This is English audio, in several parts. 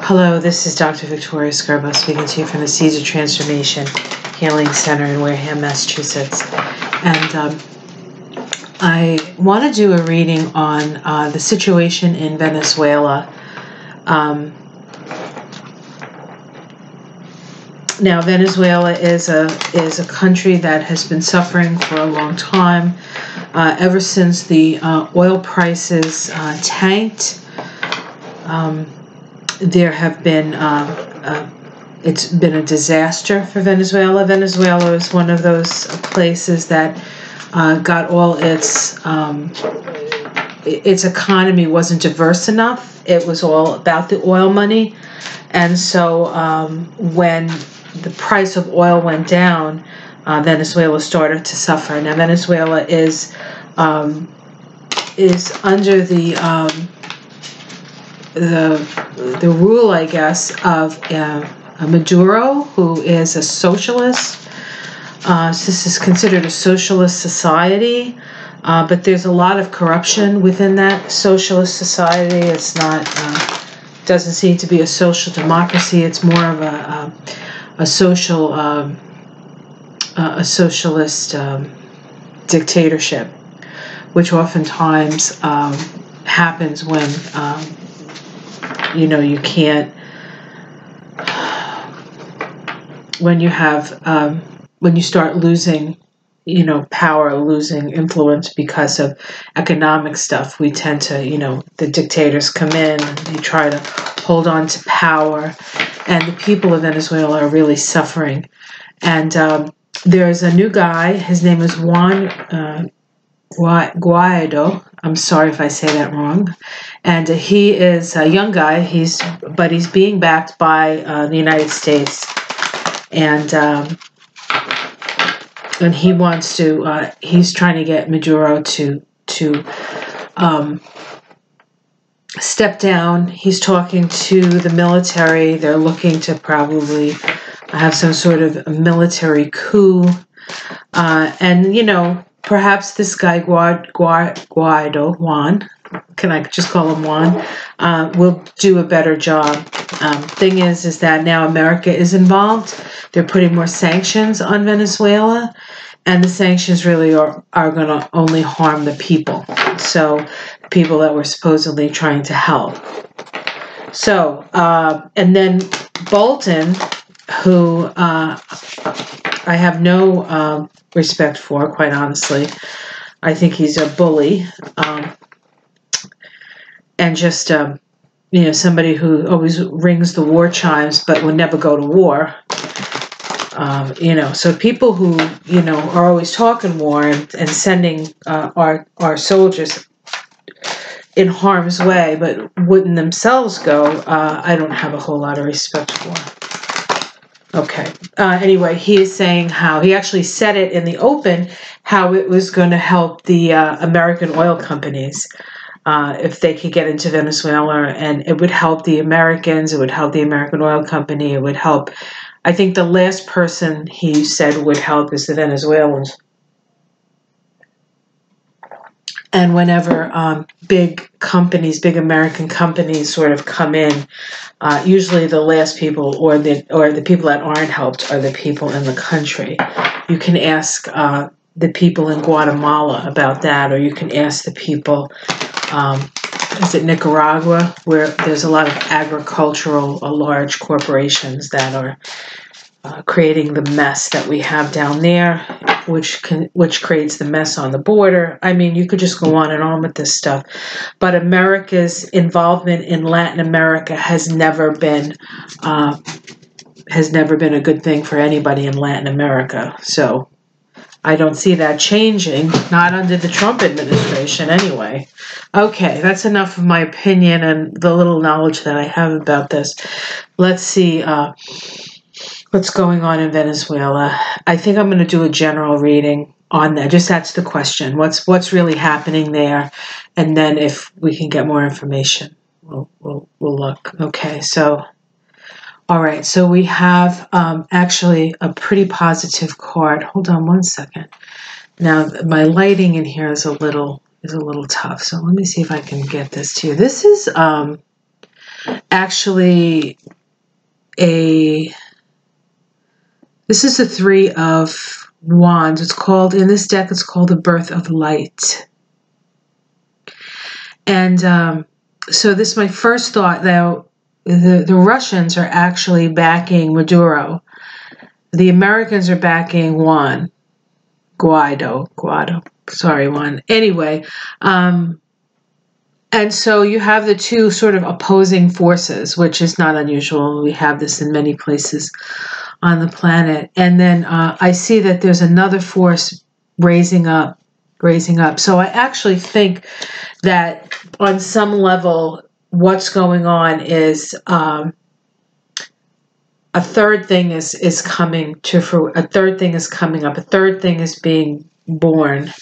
Hello, this is Dr. Victoria Scarbo speaking to you from the Seeds of Transformation Healing Center in Wareham, Massachusetts. And I want to do a reading on the situation in Venezuela. Now, Venezuela is a country that has been suffering for a long time, ever since the oil prices tanked. There have been, it's been a disaster for Venezuela. Venezuela is one of those places that got all its economy wasn't diverse enough. It was all about the oil money. And so when the price of oil went down, Venezuela started to suffer. Now, Venezuela is under the rule, I guess, of Maduro, who is a socialist. So this is considered a socialist society, but there's a lot of corruption within that socialist society. It's not, doesn't seem to be a social democracy. It's more of a socialist dictatorship, which oftentimes happens when you can't, when you have, when you start losing, power, losing influence because of economic stuff, we tend to, the dictators come in and they try to hold on to power, and the people of Venezuela are really suffering. And there's a new guy, his name is Juan, Guaido. I'm sorry if I say that wrong. And he is a young guy. But he's being backed by the United States, and he wants to. He's trying to get Maduro to step down. He's talking to the military. They're looking to probably have some sort of military coup, and perhaps this guy, Guaido, Juan, can I just call him Juan, will do a better job. Thing is that now America is involved. They're putting more sanctions on Venezuela, and the sanctions really are going to only harm the people. So people that we're supposedly trying to help. So, and then Bolton, who I have no respect for, quite honestly. I think he's a bully, and just somebody who always rings the war chimes but would never go to war. So people who are always talking war and sending our soldiers in harm's way but wouldn't themselves go, I don't have a whole lot of respect for. Okay. Anyway, he is saying how he actually said it in the open, how it was going to help the American oil companies if they could get into Venezuela, and it would help the Americans, it would help the American oil company, it would help. I think the last person he said would help is the Venezuelans. And whenever big companies, big American companies sort of come in, usually the last people or the people that aren't helped are the people in the country. You can ask the people in Guatemala about that, or you can ask the people, is it Nicaragua, where there's a lot of agricultural, large corporations that are creating the mess that we have down there, which creates the mess on the border. I mean, you could just go on and on with this stuff. But America's involvement in Latin America has never been a good thing for anybody in Latin America. So I don't see that changing, not under the Trump administration anyway. Okay, that's enough of my opinion and the little knowledge that I have about this. Let's see what's going on in Venezuela. I think I'm going to do a general reading on that. Just that's the question. What's really happening there? And then if we can get more information, we'll look. Okay, so all right, so we have actually a pretty positive card. Hold on one second. Now my lighting in here is a little tough, so let me see if I can get this to you. This is actually this is the Three of Wands. It's called, in this deck, it's called the Birth of Light. And so this is my first thought, though. The Russians are actually backing Maduro. The Americans are backing Juan. Guaido. Sorry, Juan. Anyway, and so you have the two sort of opposing forces, which is not unusual. We have this in many places on the planet. And then I see that there's another force raising up. So I actually think that on some level, what's going on is a third thing is coming to, a third thing is coming up. A third thing is being born.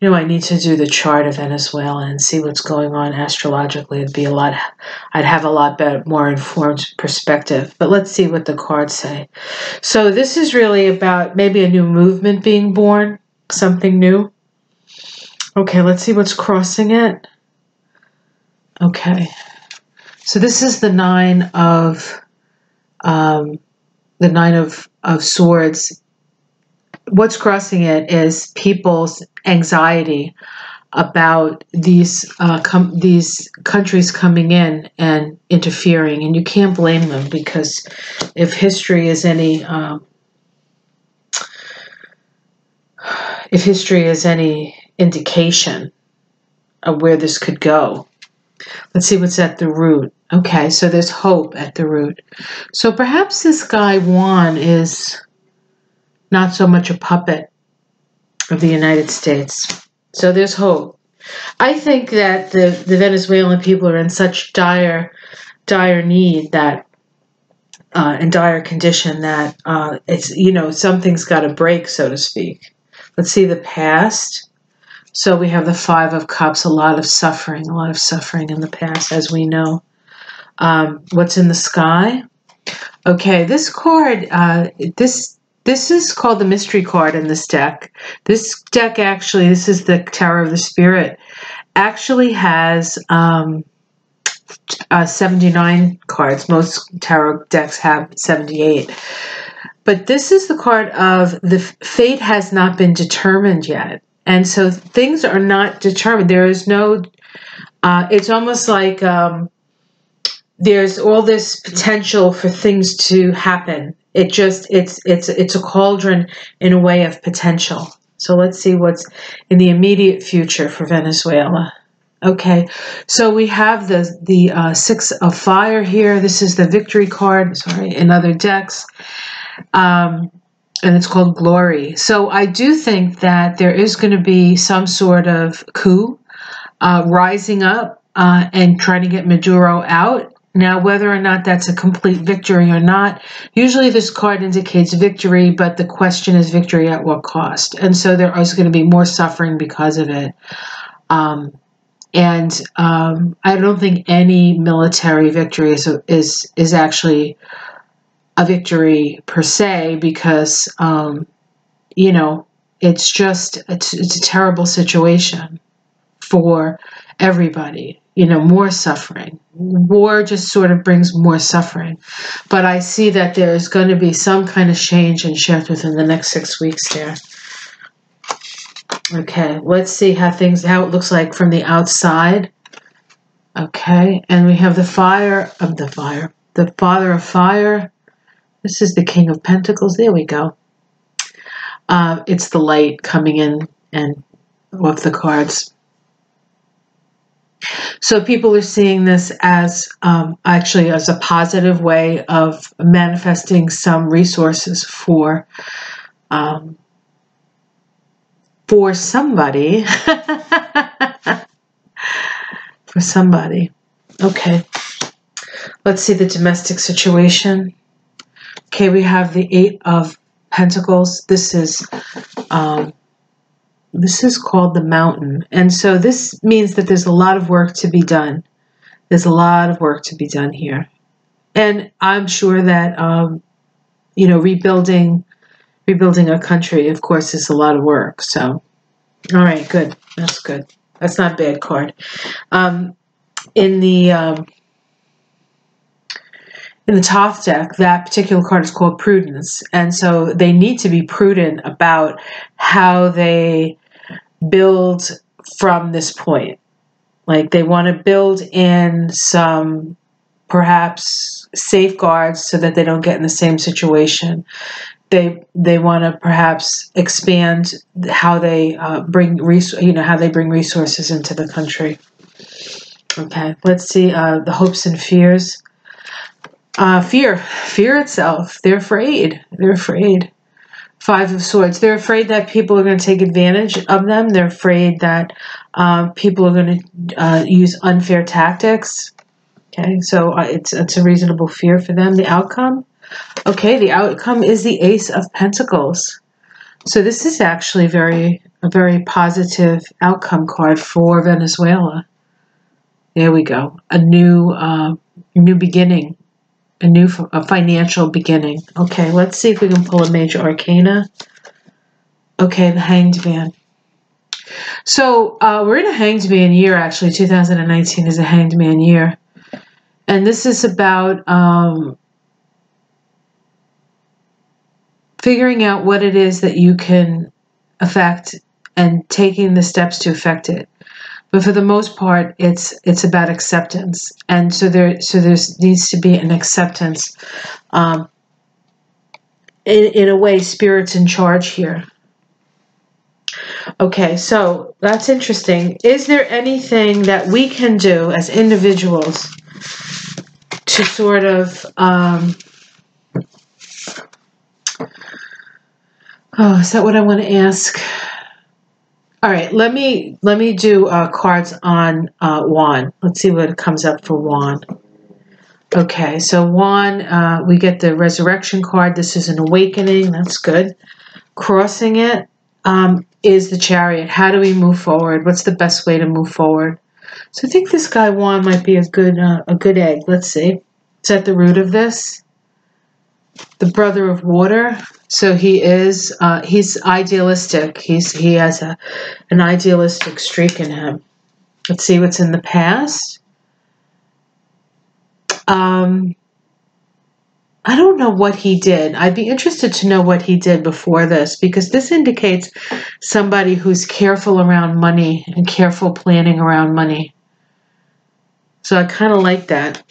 You know, I need to do the chart of Venezuela and see what's going on astrologically. It'd be a lot, I'd have a lot better, more informed perspective. But let's see what the cards say. So this is really about maybe a new movement being born, something new. Okay, let's see what's crossing it. Okay. So this is the Nine of Swords. What's crossing it is people's anxiety about these countries coming in and interfering, and you can't blame them, because if history is any indication of where this could go. Let's see what's at the root. Okay, so there's hope at the root. So perhaps this guy Juan is not so much a puppet of the United States. So there's hope. I think that the Venezuelan people are in such dire need that, in dire condition, that it's, you know, something's got to break, so to speak. Let's see the past. So we have the Five of Cups, a lot of suffering in the past, as we know. What's in the sky? Okay, this card, this is called the mystery card in this deck. This deck actually, this is the Tower of the Spirit, actually has 79 cards. Most tarot decks have 78. But this is the card of the fate has not been determined yet. And so things are not determined. There is no, it's almost like there's all this potential for things to happen. It just, it's a cauldron in a way of potential. So let's see what's in the immediate future for Venezuela. Okay, so we have the Six of Fire here. This is the victory card, sorry, in other decks. And it's called Glory. So I do think that there is going to be some sort of coup rising up and trying to get Maduro out. Now, whether or not that's a complete victory or not, usually this card indicates victory, but the question is victory at what cost? And so there is going to be more suffering because of it. I don't think any military victory is actually a victory per se, because, you know, it's a terrible situation for everybody. You know, more suffering. War just sort of brings more suffering. But I see that there's going to be some kind of change and shift within the next 6 weeks there. Okay, let's see how it looks like from the outside. Okay, and we have the Father of Fire. This is the King of Pentacles. There we go. It's the light coming in and off the cards. So people are seeing this as actually as a positive way of manifesting some resources for somebody. For somebody. Okay. Let's see the domestic situation. Okay, we have the Eight of Pentacles. This is called the Mountain. And so this means that there's a lot of work to be done. There's a lot of work to be done here. And I'm sure that, you know, rebuilding a country, of course, is a lot of work. So, all right, good. That's good. That's not a bad card. in the Thoth deck, that particular card is called Prudence. And so they need to be prudent about how they build from this point. Like they want to build in some perhaps safeguards so that they don't get in the same situation. They want to perhaps expand how they bring resources into the country. Okay, let's see the hopes and fears. Fear itself. They're afraid. They're afraid. Five of Swords. They're afraid that people are going to take advantage of them. They're afraid that people are going to use unfair tactics. Okay, so it's a reasonable fear for them. The outcome. Okay, the outcome is the Ace of Pentacles. So this is actually a very positive outcome card for Venezuela. There we go. A new beginning. A financial beginning. Okay, let's see if we can pull a major arcana. Okay, the Hanged Man. So we're in a Hanged Man year, actually. 2019 is a Hanged Man year. And this is about figuring out what it is that you can affect and taking the steps to affect it. But for the most part, it's about acceptance, and so there needs to be an acceptance. In a way, Spirit's in charge here. Okay, so that's interesting. Is there anything that we can do as individuals to sort of oh, is that what I want to ask? All right, let me do cards on Juan. Let's see what comes up for Juan. Okay, so Juan, we get the Resurrection card. This is an awakening. That's good. Crossing it is the Chariot. How do we move forward? What's the best way to move forward? So I think this guy Juan might be a good egg. Let's see. Is at the root of this? The Brother of Water. So he is, he's idealistic. He has an idealistic streak in him. Let's see what's in the past. I don't know what he did. I'd be interested to know what he did before this, because this indicates somebody who's careful around money and careful planning around money. So I kind of like that.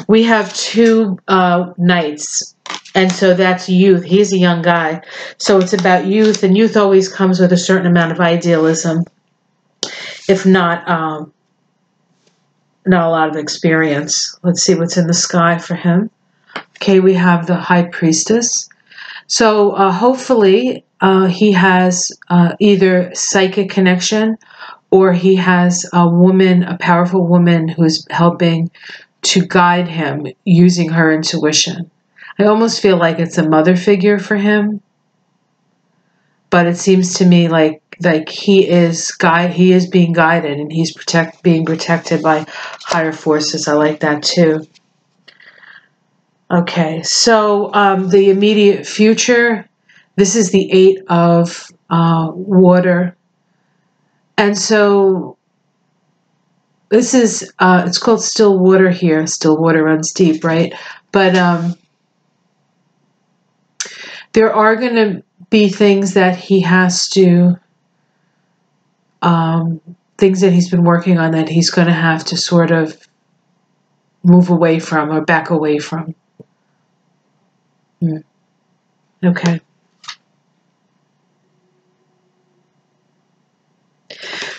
We have two knights. And so that's youth. He's a young guy. So it's about youth, and youth always comes with a certain amount of idealism, if not a lot of experience. Let's see what's in the sky for him. Okay, we have the High Priestess. So hopefully he has either psychic connection, or he has a powerful woman who's helping to guide him using her intuition. I almost feel like it's a mother figure for him, but it seems to me like he is being guided, and he's being protected by higher forces. I like that too. Okay, so the immediate future. This is the Eight of Water, and so this is it's called Still Water here. Still water runs deep, right? But there are going to be things that he has to, things that he's been working on that he's going to have to sort of move away from or back away from. Okay.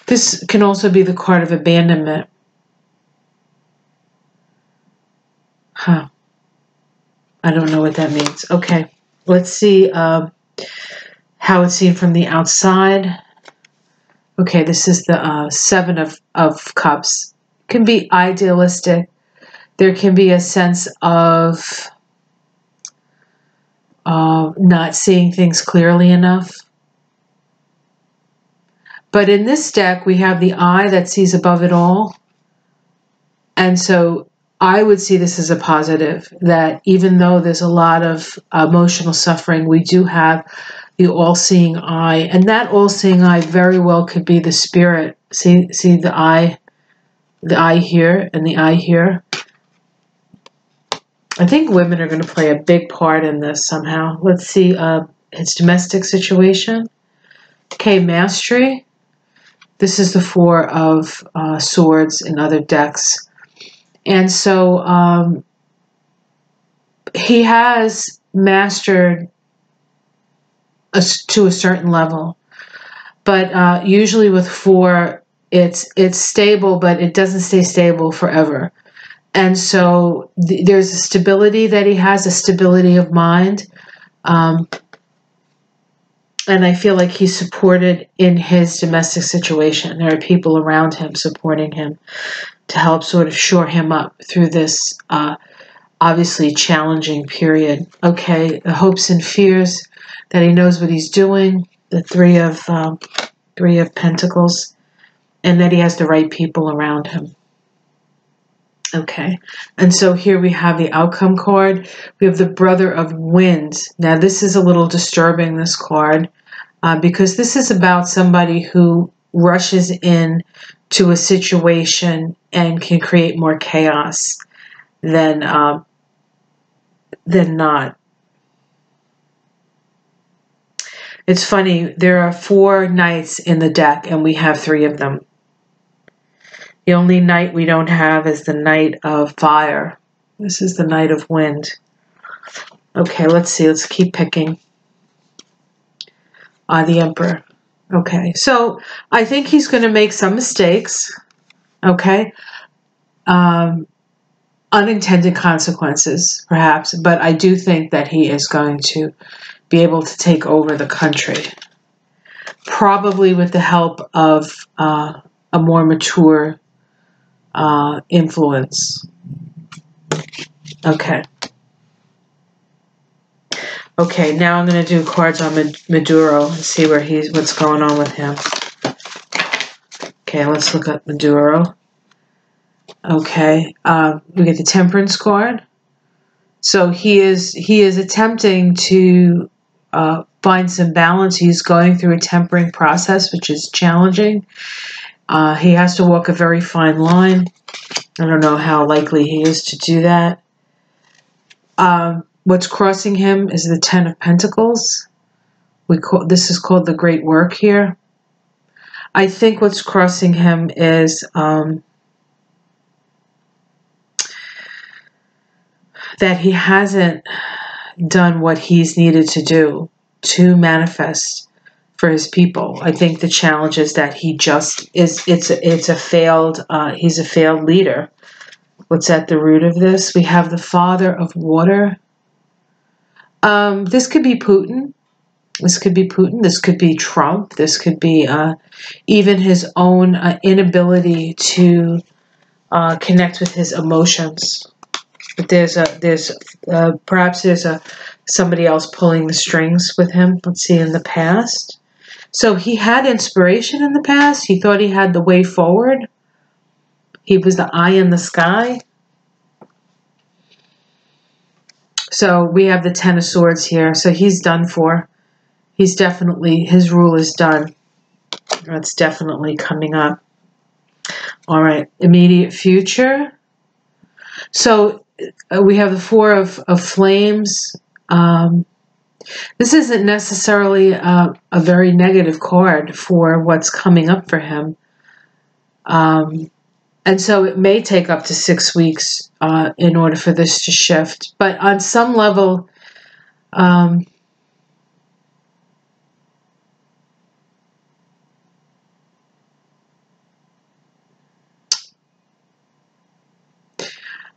This can also be the card of abandonment. Huh. I don't know what that means. Okay. Let's see how it's seen from the outside. Okay, this is the Seven of Cups. It can be idealistic. There can be a sense of not seeing things clearly enough. But in this deck, we have the Eye that sees above it all. And so I would see this as a positive, that even though there's a lot of emotional suffering, we do have the all-seeing eye. And that all-seeing eye very well could be the spirit. See the eye the eye here and the eye here. I think women are going to play a big part in this somehow. Let's see his domestic situation. Okay, mastery. This is the Four of Swords in other decks. And so he has mastered to a certain level. But usually with four, it's stable, but it doesn't stay stable forever. And so there's a stability that he has, a stability of mind. And I feel like he's supported in his domestic situation. There are people around him supporting him to help sort of shore him up through this obviously challenging period. Okay, the hopes and fears, that he knows what he's doing, the Three of Pentacles, and that he has the right people around him. Okay, and so here we have the outcome card. We have the Brother of Winds. Now this is a little disturbing, this card, because this is about somebody who rushes in to a situation and can create more chaos than not. It's funny, there are 4 knights in the deck and we have 3 of them. The only knight we don't have is the Knight of Fire. This is the Knight of Wind. Okay, let's see. Let's keep picking. The Emperor. Okay, so I think he's going to make some mistakes. Okay. Unintended consequences, perhaps. But I do think that he is going to be able to take over the country. Probably with the help of a more mature influence. Okay. Okay, now I'm going to do cards on Maduro and see where what's going on with him. Okay, let's look at Maduro. Okay, we get the Temperance card. So he is attempting to find some balance. He's going through a tempering process, which is challenging. He has to walk a very fine line. I don't know how likely he is to do that. What's crossing him is the Ten of Pentacles. This is called the Great Work here. I think what's crossing him is that he hasn't done what he's needed to do to manifest for his people. I think the challenge is that he just is, he's a failed leader. What's at the root of this? We have the Father of Water. This could be Putin. This could be Putin. This could be Trump. This could be even his own inability to connect with his emotions. But perhaps there's somebody else pulling the strings with him. Let's see, in the past. So he had inspiration in the past. He thought he had the way forward. He was the eye in the sky. So we have the Ten of Swords here. So he's done for. He's definitely, his rule is done. That's definitely coming up. All right, immediate future. So we have the Four of Flames. This isn't necessarily a very negative card for what's coming up for him. And so it may take up to 6 weeks in order for this to shift. But on some level,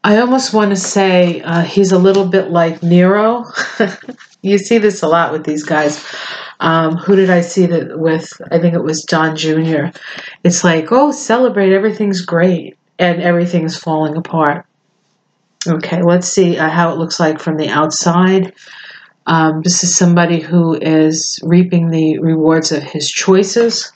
I almost want to say he's a little bit like Nero. You see this a lot with these guys. Who did I see that with? I think it was Don Jr. It's like, oh, celebrate, everything's great, and everything's falling apart. Okay, let's see how it looks like from the outside. This is somebody who is reaping the rewards of his choices.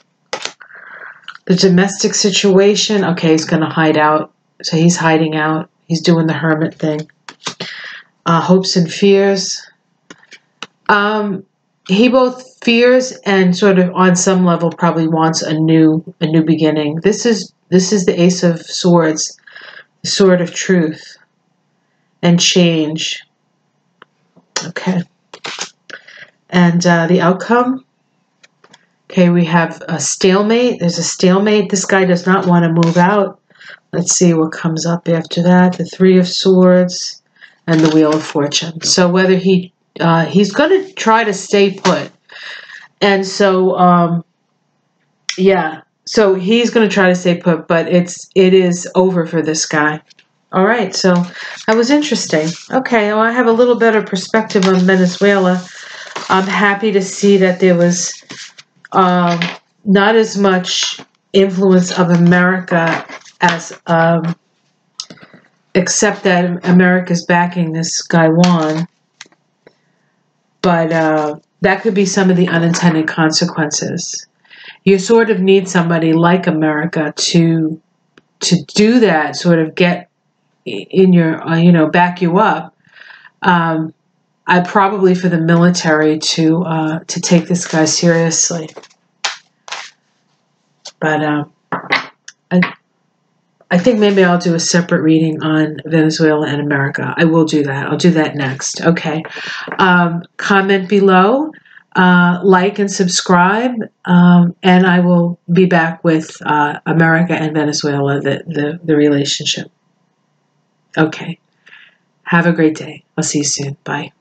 The domestic situation, okay, he's going to hide out. So he's hiding out. He's doing the hermit thing. Hopes and fears. He both fears and sort of on some level probably wants a new beginning. This is This is the Ace of Swords, the sword of truth and change. Okay. And the outcome. Okay, we have a stalemate. There's a stalemate. This guy does not want to move out. Let's see what comes up after that. The Three of Swords and the Wheel of Fortune. So whether he's going to try to stay put. And so, yeah. So he's going to try to stay put, but it is over for this guy. All right, so that was interesting. Okay, well, I have a little better perspective on Venezuela. I'm happy to see that there was not as much influence of America as, except that America's backing this guy Juan. But that could be some of the unintended consequences. You sort of need somebody like America to do that, sort of get in your, back you up. I probably for the military to take this guy seriously. But I think maybe I'll do a separate reading on Venezuela and America. I will do that. I'll do that next. Okay. Comment below, like and subscribe, and I will be back with America and Venezuela, the relationship. Okay. Have a great day. I'll see you soon. Bye.